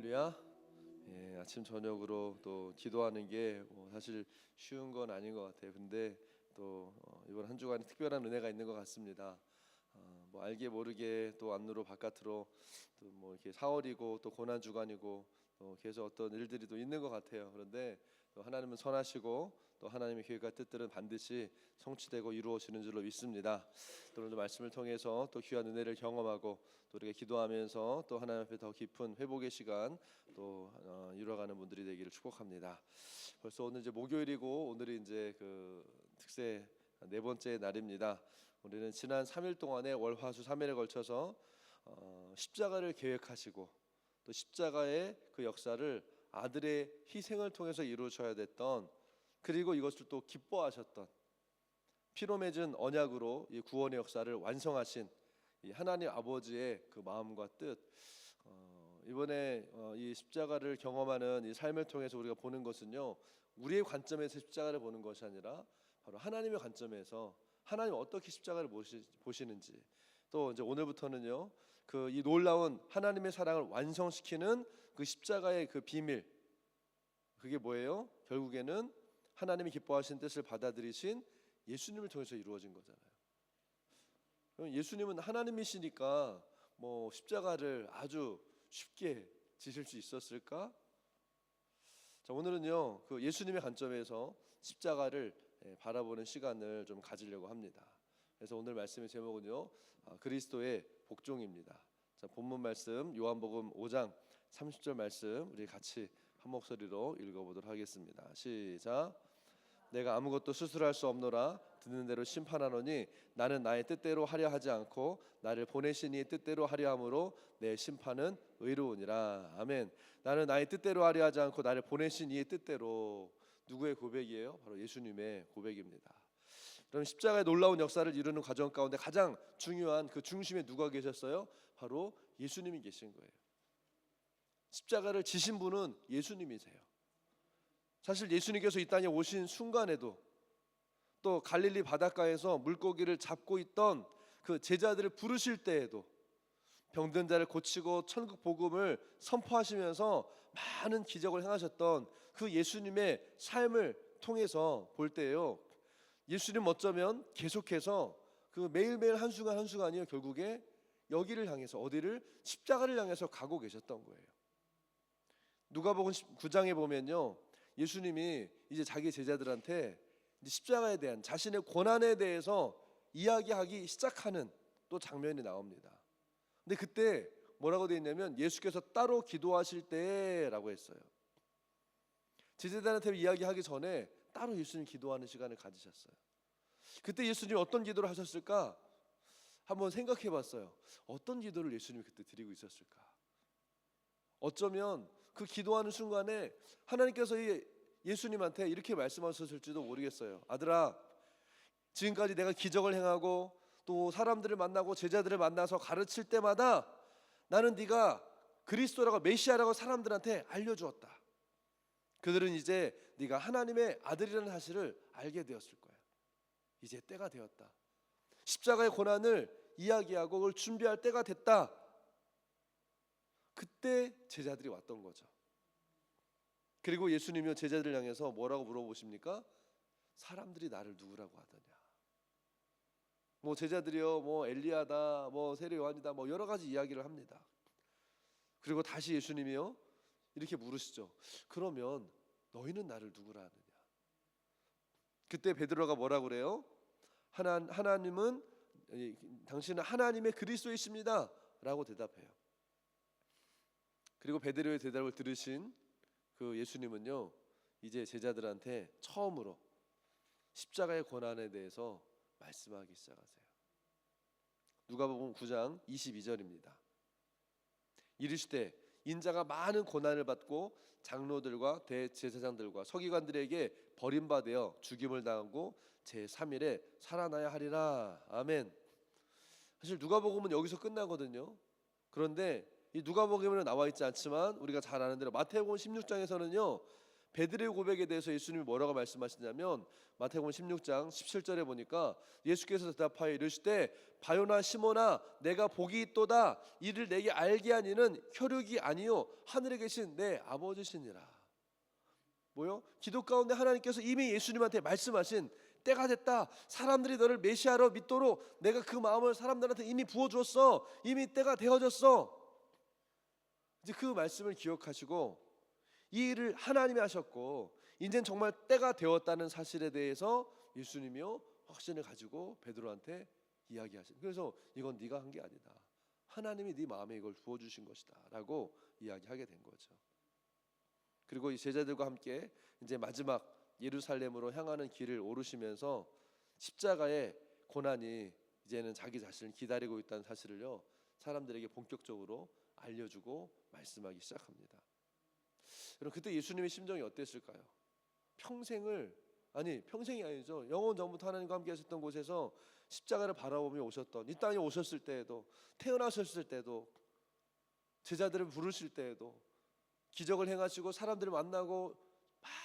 할렐루야. 아침 저녁으로 또 기도하는 게 사실 쉬운 건 아닌 것 같아요. 근데 또 이번 한 주간에 특별한 은혜가 있는 것 같습니다. 뭐 알게 모르게 또 안으로 바깥으로 또 뭐 이렇게 4월이고 또 고난 주간이고 또 계속 어떤 일들이 또 있는 것 같아요. 그런데 또 하나님은 선하시고 또 하나님의 계획과 뜻들은 반드시 성취되고 이루어지는 줄로 믿습니다. 또 오늘도 말씀을 통해서 또 귀한 은혜를 경험하고 또 우리가 기도하면서 또 하나님 앞에 더 깊은 회복의 시간 또 이루어가는 분들이 되기를 축복합니다. 벌써 오늘 이제 목요일이고 오늘이 이제 그 특세 네 번째 날입니다. 우리는 지난 3일 동안에 월화수 3일에 걸쳐서 십자가를 계획하시고 또 십자가의 그 역사를 아들의 희생을 통해서 이루셔야 됐던, 그리고 이것을 또 기뻐하셨던, 피로 맺은 언약으로 이 구원의 역사를 완성하신 이 하나님 아버지의 그 마음과 뜻, 이번에 이 십자가를 경험하는 이 삶을 통해서 우리가 보는 것은요, 우리의 관점에서 십자가를 보는 것이 아니라 바로 하나님의 관점에서 하나님 어떻게 십자가를 보시는지, 또 이제 오늘부터는요 그 이 놀라운 하나님의 사랑을 완성시키는 그 십자가의 그 비밀, 그게 뭐예요? 결국에는 하나님이 기뻐하신 뜻을 받아들이신 예수님을 통해서 이루어진 거잖아요. 그럼 예수님은 하나님이시니까 뭐 십자가를 아주 쉽게 지실 수 있었을까? 자, 오늘은요 그 예수님의 관점에서 십자가를 바라보는 시간을 좀 가지려고 합니다. 그래서 오늘 말씀의 제목은요 그리스도의 복종입니다. 자, 본문 말씀 요한복음 5장 30절 말씀 우리 같이 한 목소리로 읽어보도록 하겠습니다. 시작. 내가 아무것도 스스로 할 수 없노라. 듣는 대로 심판하노니 나는 나의 뜻대로 하려 하지 않고 나를 보내신 이의 뜻대로 하려 함으로 내 심판은 의로우니라. 아멘. 나는 나의 뜻대로 하려 하지 않고 나를 보내신 이의 뜻대로. 누구의 고백이에요? 바로 예수님의 고백입니다. 그럼 십자가의 놀라운 역사를 이루는 과정 가운데 가장 중요한 그 중심에 누가 계셨어요? 바로 예수님이 계신 거예요. 십자가를 지신 분은 예수님이세요. 사실 예수님께서 이 땅에 오신 순간에도, 또 갈릴리 바닷가에서 물고기를 잡고 있던 그 제자들을 부르실 때에도, 병든 자를 고치고 천국 복음을 선포하시면서 많은 기적을 행하셨던 그 예수님의 삶을 통해서 볼 때요, 예수님 어쩌면 계속해서 그 매일매일 한순간 한순간이요 결국에 여기를 향해서, 어디를? 십자가를 향해서 가고 계셨던 거예요. 누가복음 9장에 보면요, 예수님이 이제 자기 제자들한테 이제 십자가에 대한 자신의 고난에 대해서 이야기하기 시작하는 또 장면이 나옵니다. 근데 그때 뭐라고 되어 있냐면 예수께서 따로 기도하실 때라고 했어요. 제자들한테 이야기하기 전에 따로 예수님 기도하는 시간을 가지셨어요. 그때 예수님이 어떤 기도를 하셨을까? 한번 생각해 봤어요. 어떤 기도를 예수님이 그때 드리고 있었을까? 어쩌면 그 기도하는 순간에 하나님께서 예수님한테 이렇게 말씀하셨을지도 모르겠어요. 아들아, 지금까지 내가 기적을 행하고 또 사람들을 만나고 제자들을 만나서 가르칠 때마다 나는 네가 그리스도라고, 메시아라고 사람들한테 알려주었다. 그들은 이제 네가 하나님의 아들이라는 사실을 알게 되었을 거야. 이제 때가 되었다. 십자가의 고난을 이야기하고 그걸 준비할 때가 됐다. 그때 제자들이 왔던 거죠. 그리고 예수님이 제자들을 향해서 뭐라고 물어보십니까? 사람들이 나를 누구라고 하더냐. 뭐 제자들이요, 뭐 엘리야다, 뭐 세례 요한이다, 뭐 여러 가지 이야기를 합니다. 그리고 다시 예수님이요 이렇게 물으시죠. 그러면 너희는 나를 누구라 하느냐. 그때 베드로가 뭐라고 그래요? 하나님은, 당신은 하나님의 그리스도이십니다 라고 대답해요. 그리고 베드로의 대답을 들으신 그 예수님은요 이제 제자들한테 처음으로 십자가의 고난에 대해서 말씀하기 시작하세요. 누가복음 9장 22절입니다. 이르시되 인자가 많은 고난을 받고 장로들과 대제사장들과 서기관들에게 버림받아 죽임을 당하고 제3일에 살아나야 하리라. 아멘. 사실 누가복음은 여기서 끝나거든요. 그런데 이 누가복음에는 나와 있지 않지만 우리가 잘 아는 대로 마태복음 16장에서는요 베드로의 고백에 대해서 예수님이 뭐라고 말씀하시냐면 마태복음 16장 17절에 보니까 예수께서 대답하여 이르시되 바요나 시몬아 내가 복이 있도다 이를 내게 알게 하니는 혈육이 아니요 하늘에 계신 내 아버지시니라. 뭐요? 기도 가운데 하나님께서 이미 예수님한테 말씀하신 때가 됐다. 사람들이 너를 메시아로 믿도록 내가 그 마음을 사람들한테 이미 부어주었어. 이미 때가 되어졌어. 이제 그 말씀을 기억하시고 이 일을 하나님이 하셨고 이젠 정말 때가 되었다는 사실에 대해서 예수님이요 확신을 가지고 베드로한테 이야기하신. 그래서 이건 네가 한 게 아니다. 하나님이 네 마음에 이걸 부어주신 것이다 라고 이야기하게 된 거죠. 그리고 이 제자들과 함께 이제 마지막 예루살렘으로 향하는 길을 오르시면서 십자가의 고난이 이제는 자기 자신을 기다리고 있다는 사실을요 사람들에게 본격적으로 알려주고 말씀하기 시작합니다. 여러분 그때 예수님의 심정이 어땠을까요? 평생이 아니죠. 영원 전부터 하나님과 함께 하셨던 곳에서 십자가를 바라보며 오셨던 이 땅에 오셨을 때에도 태어나셨을 때도 제자들을 부르실 때에도 기적을 행하시고 사람들을 만나고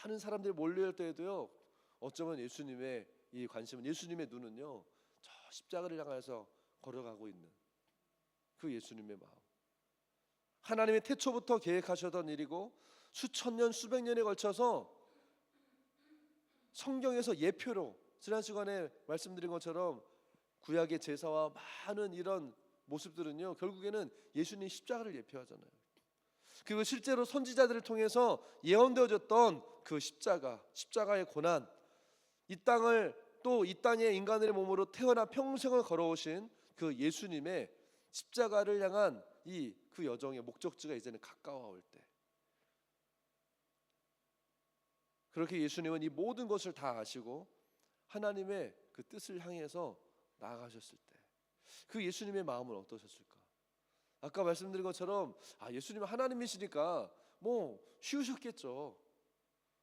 많은 사람들이 몰려올 때에도요 어쩌면 예수님의 이 관심은 예수님의 눈은요 저 십자가를 향해서 걸어가고 있는 그 예수님의 마음 하나님의 태초부터 계획하셨던 일이고 수천 년 수백 년에 걸쳐서 성경에서 예표로 지난 시간에 말씀드린 것처럼 구약의 제사와 많은 이런 모습들은요 결국에는 예수님 십자가를 예표하잖아요. 그리고 실제로 선지자들을 통해서 예언되어졌던 그 십자가의 고난, 이 땅을 또 이 땅의 인간의 몸으로 태어나 평생을 걸어오신 그 예수님의 십자가를 향한 이 그 여정의 목적지가 이제는 가까워올 때, 그렇게 예수님은 이 모든 것을 다 아시고 하나님의 그 뜻을 향해서 나아가셨을 때, 그 예수님의 마음은 어떠셨을까? 아까 말씀드린 것처럼 예수님은 하나님이시니까 뭐 쉬우셨겠죠.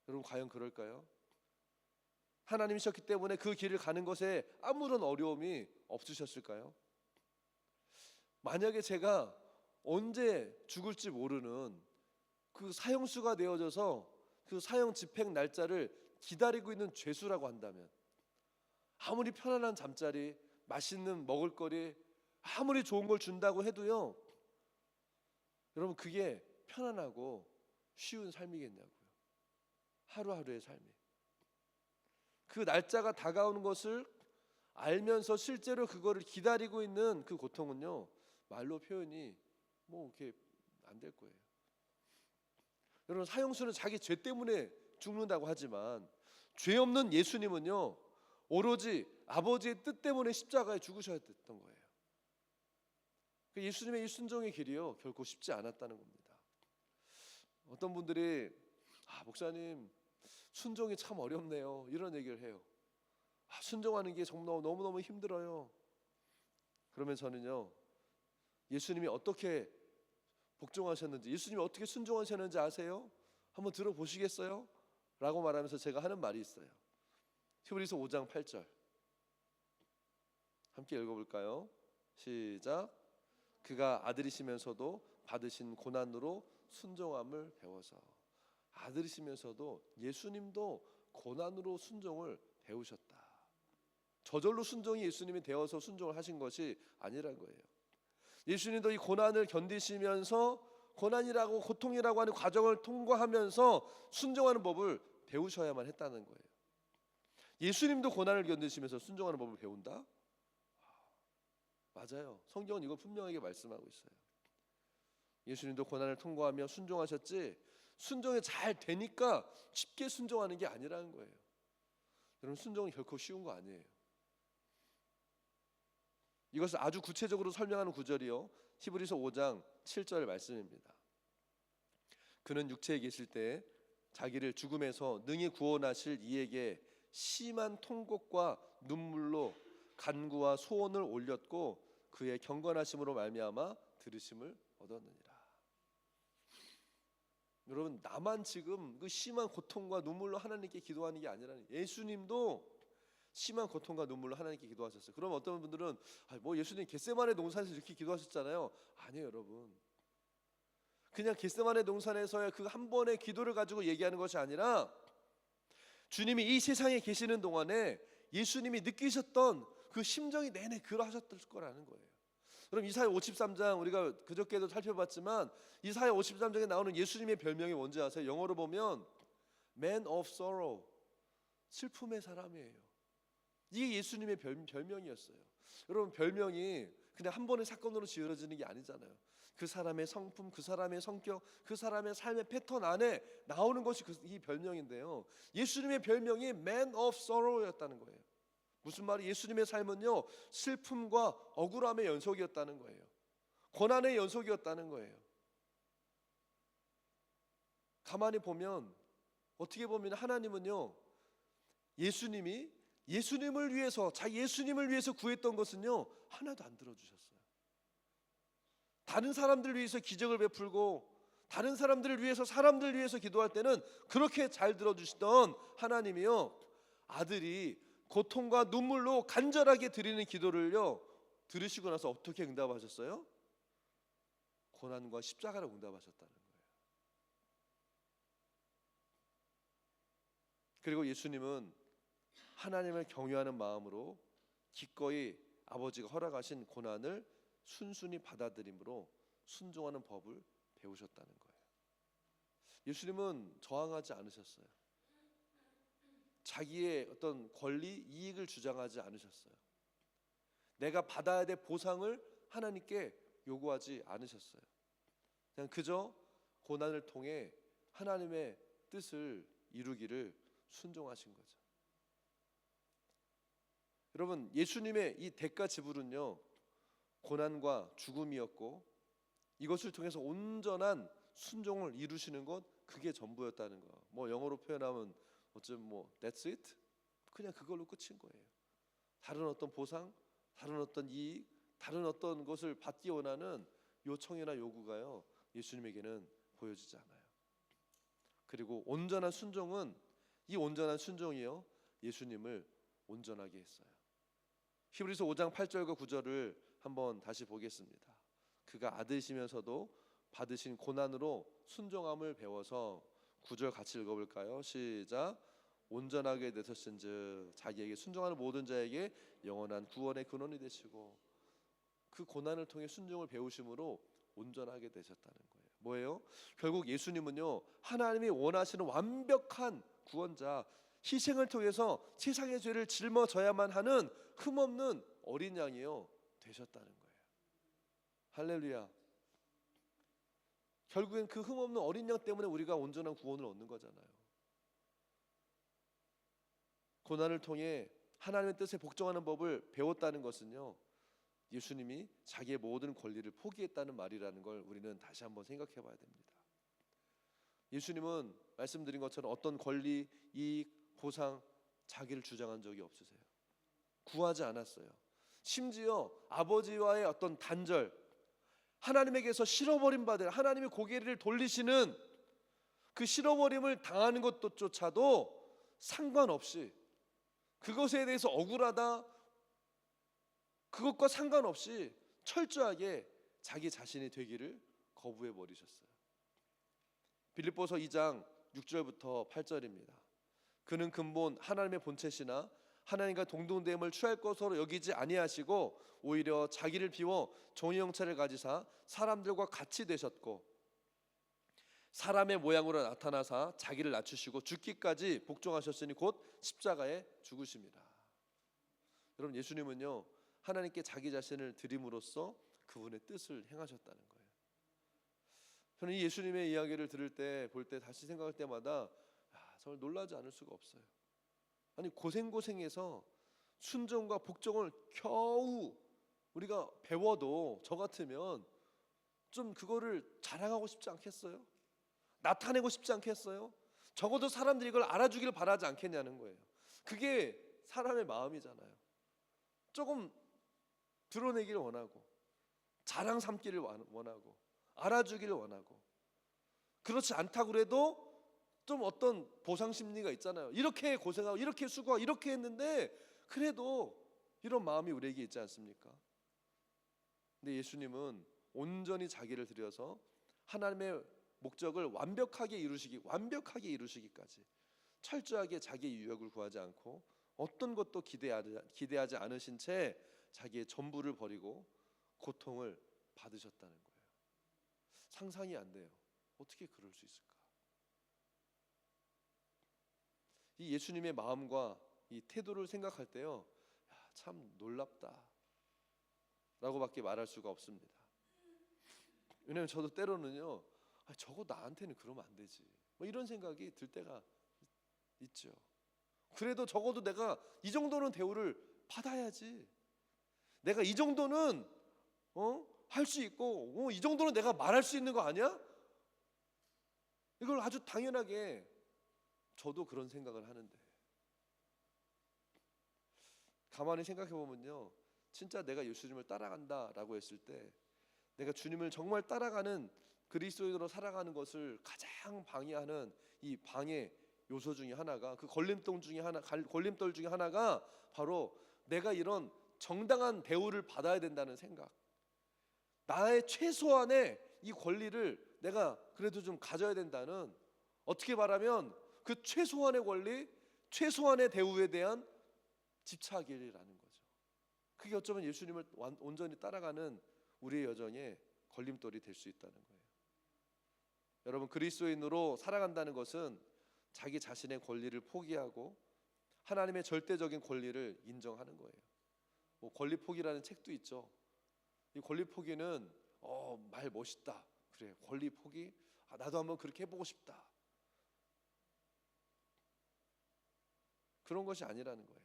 여러분 과연 그럴까요? 하나님이셨기 때문에 그 길을 가는 것에 아무런 어려움이 없으셨을까요? 만약에 제가 언제 죽을지 모르는 그 사형수가 되어져서 그 사형 집행 날짜를 기다리고 있는 죄수라고 한다면, 아무리 편안한 잠자리, 맛있는 먹을거리, 아무리 좋은 걸 준다고 해도요 여러분 그게 편안하고 쉬운 삶이겠냐고요. 하루하루의 삶이 그 날짜가 다가오는 것을 알면서 실제로 그거를 기다리고 있는 그 고통은요 말로 표현이 뭐 이렇게 안 될 거예요. 여러분 사형수는 자기 죄 때문에 죽는다고 하지만 죄 없는 예수님은요 오로지 아버지의 뜻 때문에 십자가에 죽으셔야 됐던 거예요. 예수님의 이 순종의 길이요 결코 쉽지 않았다는 겁니다. 어떤 분들이 목사님 순종이 참 어렵네요 이런 얘기를 해요. 순종하는 게 정말 너무너무 힘들어요. 그러면 저는요 예수님이 어떻게 복종하셨는지, 예수님이 어떻게 순종하셨는지 아세요? 한번 들어보시겠어요? 라고 말하면서 제가 하는 말이 있어요. 히브리서 5장 8절 함께 읽어볼까요? 시작. 그가 아들이시면서도 받으신 고난으로 순종함을 배워서. 아들이시면서도 예수님도 고난으로 순종을 배우셨다. 저절로 순종이 예수님이 되어서 순종을 하신 것이 아니란 거예요. 예수님도 이 고난을 견디시면서 고난이라고 고통이라고 하는 과정을 통과하면서 순종하는 법을 배우셔야만 했다는 거예요. 예수님도 고난을 견디시면서 순종하는 법을 배운다? 맞아요. 성경은 이걸 분명하게 말씀하고 있어요. 예수님도 고난을 통과하며 순종하셨지 순종이 잘 되니까 쉽게 순종하는 게 아니라는 거예요. 여러분 순종은 결코 쉬운 거 아니에요. 이것을 아주 구체적으로 설명하는 구절이요 히브리서 5장 7절 말씀입니다. 그는 육체에 계실 때 자기를 죽음에서 능히 구원하실 이에게 심한 통곡과 눈물로 간구와 소원을 올렸고 그의 경건하심으로 말미암아 들으심을 얻었느니라. 여러분 나만 지금 그 심한 고통과 눈물로 하나님께 기도하는 게 아니라 예수님도 심한 고통과 눈물로 하나님께 기도하셨어요. 그럼 어떤 분들은 뭐 예수님 겟세마네 동산에서 이렇게 기도하셨잖아요. 아니에요 여러분. 그냥 겟세마네 동산에서의 그 한 번의 기도를 가지고 얘기하는 것이 아니라 주님이 이 세상에 계시는 동안에 예수님이 느끼셨던 그 심정이 내내 그러하셨을 거라는 거예요. 그럼 이사야 53장 우리가 그저께도 살펴봤지만 이사야 53장에 나오는 예수님의 별명이 뭔지 아세요? 영어로 보면 Man of Sorrow, 슬픔의 사람이에요. 이게 예수님의 별명이었어요. 여러분, 별명이 그냥 한 번의 사건으로 지어지는 게 아니잖아요. 그 사람의 성품, 그 사람의 성격, 그 사람의 삶의 패턴 안에 나오는 것이 이 별명인데요. 예수님의 별명이 Man of Sorrow였다는 거예요. 무슨 말이? 예수님의 삶은요, 슬픔과 억울함의 연속이었다는 거예요. 고난의 연속이었다는 거예요. 가만히 보면, 어떻게 보면 하나님은요, 예수님을 위해서, 예수님을 위해서 구했던 것은요, 하나도 안 들어주셨어요. 다른 사람들을 위해서 기적을 베풀고 다른 사람들을 위해서, 사람들을 위해서 기도할 때는 그렇게 잘 들어주시던 하나님이요, 아들이 고통과 눈물로 간절하게 드리는 기도를요 들으시고 나서 어떻게 응답하셨어요? 고난과 십자가로 응답하셨다는 거예요. 그리고 예수님은 하나님을 경외하는 마음으로 기꺼이 아버지가 허락하신 고난을 순순히 받아들임으로 순종하는 법을 배우셨다는 거예요. 예수님은 저항하지 않으셨어요. 자기의 어떤 권리, 이익을 주장하지 않으셨어요. 내가 받아야 될 보상을 하나님께 요구하지 않으셨어요. 그냥 그저 고난을 통해 하나님의 뜻을 이루기를 순종하신 거죠. 여러분, 예수님의 이 대가 지불은요, 고난과 죽음이었고 이것을 통해서 온전한 순종을 이루시는 것, 그게 전부였다는 거. 뭐 영어로 표현하면 어쩌면 that's it? 그냥 그걸로 끝인 거예요. 다른 어떤 보상, 다른 어떤 이익, 다른 어떤 것을 받기 원하는 요청이나 요구가요, 예수님에게는 보여지지 않아요. 그리고 온전한 순종은, 이 온전한 순종이요, 예수님을 온전하게 했어요. 히브리서 5장 8절과 9절을 한번 다시 보겠습니다. 그가 아들이시면서도 받으신 고난으로 순종함을 배워서 9절 같이 읽어볼까요? 시작. 온전하게 되셨은즉 자기에게 순종하는 모든 자에게 영원한 구원의 근원이 되시고, 그 고난을 통해 순종을 배우심으로 온전하게 되셨다는 거예요. 뭐예요? 결국 예수님은요, 하나님이 원하시는 완벽한 구원자, 희생을 통해서 세상의 죄를 짊어져야만 하는 흠없는 어린 양이요 되셨다는 거예요. 할렐루야. 결국엔 그 흠없는 어린 양 때문에 우리가 온전한 구원을 얻는 거잖아요. 고난을 통해 하나님의 뜻에 복종하는 법을 배웠다는 것은요, 예수님이 자기의 모든 권리를 포기했다는 말이라는 걸 우리는 다시 한번 생각해 봐야 됩니다. 예수님은 말씀드린 것처럼 어떤 권리, 이익, 보상, 자기를 주장한 적이 없으세요. 구하지 않았어요. 심지어 아버지와의 어떤 단절, 하나님에게서 싫어버림 받을, 하나님의 고개를 돌리시는 그 싫어버림을 당하는 것조차도 상관없이, 그것에 대해서 억울하다, 그것과 상관없이 철저하게 자기 자신이 되기를 거부해 버리셨어요. 빌립보서 2장 6절부터 8절입니다. 그는 근본 하나님의 본체시나 하나님과 동등됨을 취할 것으로 여기지 아니하시고 오히려 자기를 비워 종의 형체를 가지사 사람들과 같이 되셨고 사람의 모양으로 나타나사 자기를 낮추시고 죽기까지 복종하셨으니 곧 십자가에 죽으심이라. 여러분, 예수님은요, 하나님께 자기 자신을 드림으로써 그분의 뜻을 행하셨다는 거예요. 저는 이 예수님의 이야기를 들을 때, 볼 때, 다시 생각할 때마다 정말 놀라지 않을 수가 없어요. 아니, 고생해서 순종과 복종을 겨우 우리가 배워도 저 같으면 좀 그거를 자랑하고 싶지 않겠어요? 나타내고 싶지 않겠어요? 적어도 사람들이 이걸 알아주길 바라지 않겠냐는 거예요. 그게 사람의 마음이잖아요. 조금 드러내기를 원하고, 자랑 삼기를 원하고, 알아주기를 원하고, 그렇지 않다고 그래도 좀 어떤 보상 심리가 있잖아요. 이렇게 고생하고 이렇게 수고하고 이렇게 했는데 그래도 이런 마음이 우리에게 있지 않습니까? 근데 예수님은 온전히 자기를 드려서 하나님의 목적을 완벽하게 이루시기까지 철저하게 자기의 유익을 구하지 않고 어떤 것도 기대하지 않으신 채 자기의 전부를 버리고 고통을 받으셨다는 거예요. 상상이 안 돼요. 어떻게 그럴 수 있을까? 이 예수님의 마음과 이 태도를 생각할 때요, 참 놀랍다 라고밖에 말할 수가 없습니다. 왜냐하면 저도 때로는요, 저거 나한테는 그러면 안 되지, 뭐 이런 생각이 들 때가 있죠. 그래도 적어도 내가 이 정도는 대우를 받아야지, 내가 이 정도는 할 수 있고 이 정도는 내가 말할 수 있는 거 아니야? 이걸 아주 당연하게 저도 그런 생각을 하는데, 가만히 생각해 보면요, 진짜 내가 예수님을 따라간다라고 했을 때 내가 주님을 정말 따라가는 그리스도인으로 살아가는 것을 가장 방해하는 이 방해 요소 중에 하나가, 그 걸림돌 중에 하나가 바로 내가 이런 정당한 대우를 받아야 된다는 생각, 나의 최소한의 이 권리를 내가 그래도 좀 가져야 된다는, 어떻게 말하면 그 최소한의 권리, 최소한의 대우에 대한 집착이라는 거죠. 그게 어쩌면 예수님을 온전히 따라가는 우리의 여정에 걸림돌이 될 수 있다는 거예요. 여러분, 그리스도인으로 살아간다는 것은 자기 자신의 권리를 포기하고 하나님의 절대적인 권리를 인정하는 거예요. 뭐 권리 포기라는 책도 있죠. 이 권리 포기는 말 멋있다. 그래, 권리 포기? 나도 한번 그렇게 해보고 싶다. 그런 것이 아니라는 거예요.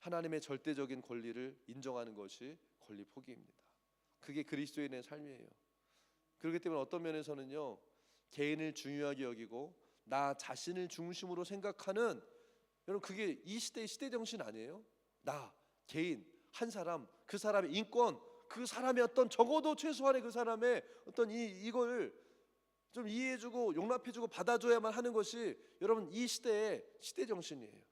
하나님의 절대적인 권리를 인정하는 것이 권리 포기입니다. 그게 그리스도인의 삶이에요. 그렇기 때문에 어떤 면에서는요, 개인을 중요하게 여기고 나 자신을 중심으로 생각하는, 여러분 그게 이 시대의 시대 정신 아니에요? 나, 개인, 한 사람, 그 사람의 인권, 그 사람의 어떤 적어도 최소한의 그 사람의 어떤 이걸 좀 이해해주고 용납해주고 받아줘야만 하는 것이 여러분 이 시대의 시대 정신이에요.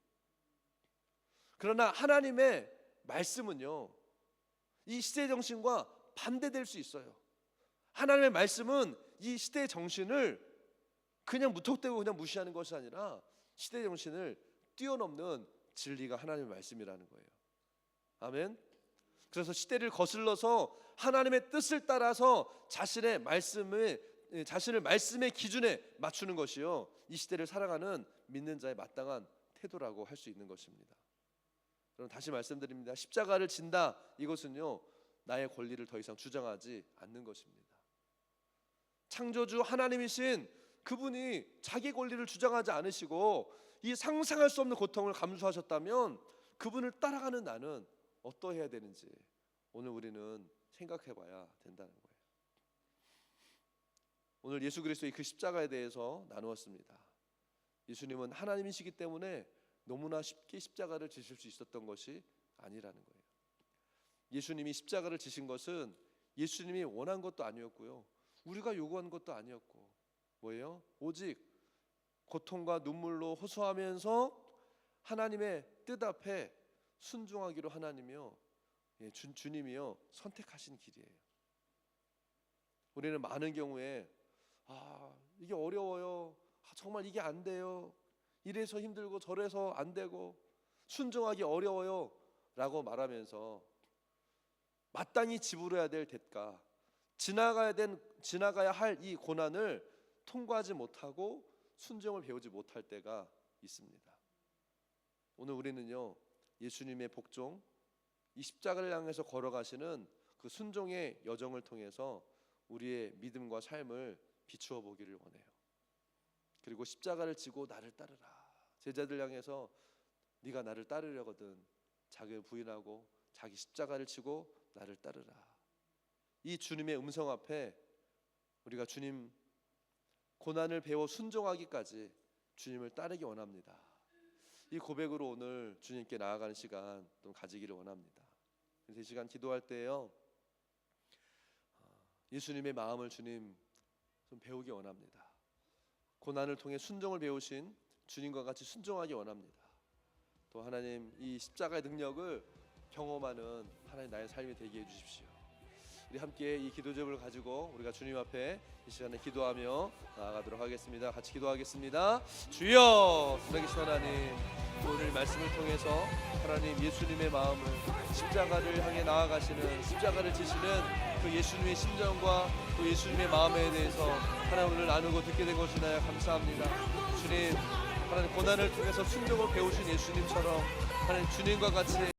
그러나 하나님의 말씀은요, 이 시대 정신과 반대될 수 있어요. 하나님의 말씀은 이 시대 정신을 그냥 무턱대고 그냥 무시하는 것이 아니라 시대 정신을 뛰어넘는 진리가 하나님의 말씀이라는 거예요. 아멘. 그래서 시대를 거슬러서 하나님의 뜻을 따라서 자신을 말씀의 기준에 맞추는 것이요, 이 시대를 살아가는 믿는 자의 마땅한 태도라고 할 수 있는 것입니다. 여러분, 다시 말씀드립니다. 십자가를 진다, 이것은요, 나의 권리를 더 이상 주장하지 않는 것입니다. 창조주 하나님이신 그분이 자기 권리를 주장하지 않으시고 이 상상할 수 없는 고통을 감수하셨다면 그분을 따라가는 나는 어떠해야 되는지 오늘 우리는 생각해 봐야 된다는 거예요. 오늘 예수 그리스도의 그 십자가에 대해서 나누었습니다. 예수님은 하나님이시기 때문에 너무나 쉽게 십자가를 지실 수 있었던 것이 아니라는 거예요. 예수님이 십자가를 지신 것은 예수님이 원한 것도 아니었고요, 우리가 요구한 것도 아니었고, 뭐예요? 오직 고통과 눈물로 호소하면서 하나님의 뜻 앞에 순종하기로 하나님이요, 주님이요 선택하신 길이에요. 우리는 많은 경우에 이게 어려워요, 정말 이게 안 돼요, 이래서 힘들고 저래서 안 되고 순종하기 어려워요 라고 말하면서 마땅히 지불해야 될 대가, 지나가야 할 이 고난을 통과하지 못하고 순종을 배우지 못할 때가 있습니다. 오늘 우리는요, 예수님의 복종, 이 십자가를 향해서 걸어가시는 그 순종의 여정을 통해서 우리의 믿음과 삶을 비추어 보기를 원해요. 그리고 십자가를 지고 나를 따르라, 제자들 향해서 네가 나를 따르려거든 자기를 부인하고 자기 십자가를 지고 나를 따르라, 이 주님의 음성 앞에 우리가 주님 고난을 배워 순종하기까지 주님을 따르기 원합니다. 이 고백으로 오늘 주님께 나아가는 시간 좀 가지기를 원합니다. 그래서 이 시간 기도할 때요, 예수님의 마음을 주님 좀 배우기 원합니다. 고난을 통해 순종을 배우신 주님과 같이 순종하기 원합니다. 또 하나님, 이 십자가의 능력을 경험하는 하나님 나의 삶이 되게 해주십시오. 우리 함께 이 기도 제목을 가지고 우리가 주님 앞에 이 시간에 기도하며 나아가도록 하겠습니다. 같이 기도하겠습니다. 주여, 살아계신 하나님, 오늘 말씀을 통해서 하나님 예수님의 마음을 십자가를 향해 나아가시는, 십자가를 지시는 그 예수님의 심정과 또 예수님의 마음에 대해서 하나님 오늘 나누고 듣게 된 것이나요 감사합니다. 주님, 하나님 고난을 통해서 순종을 배우신 예수님처럼 하나님 주님과 같이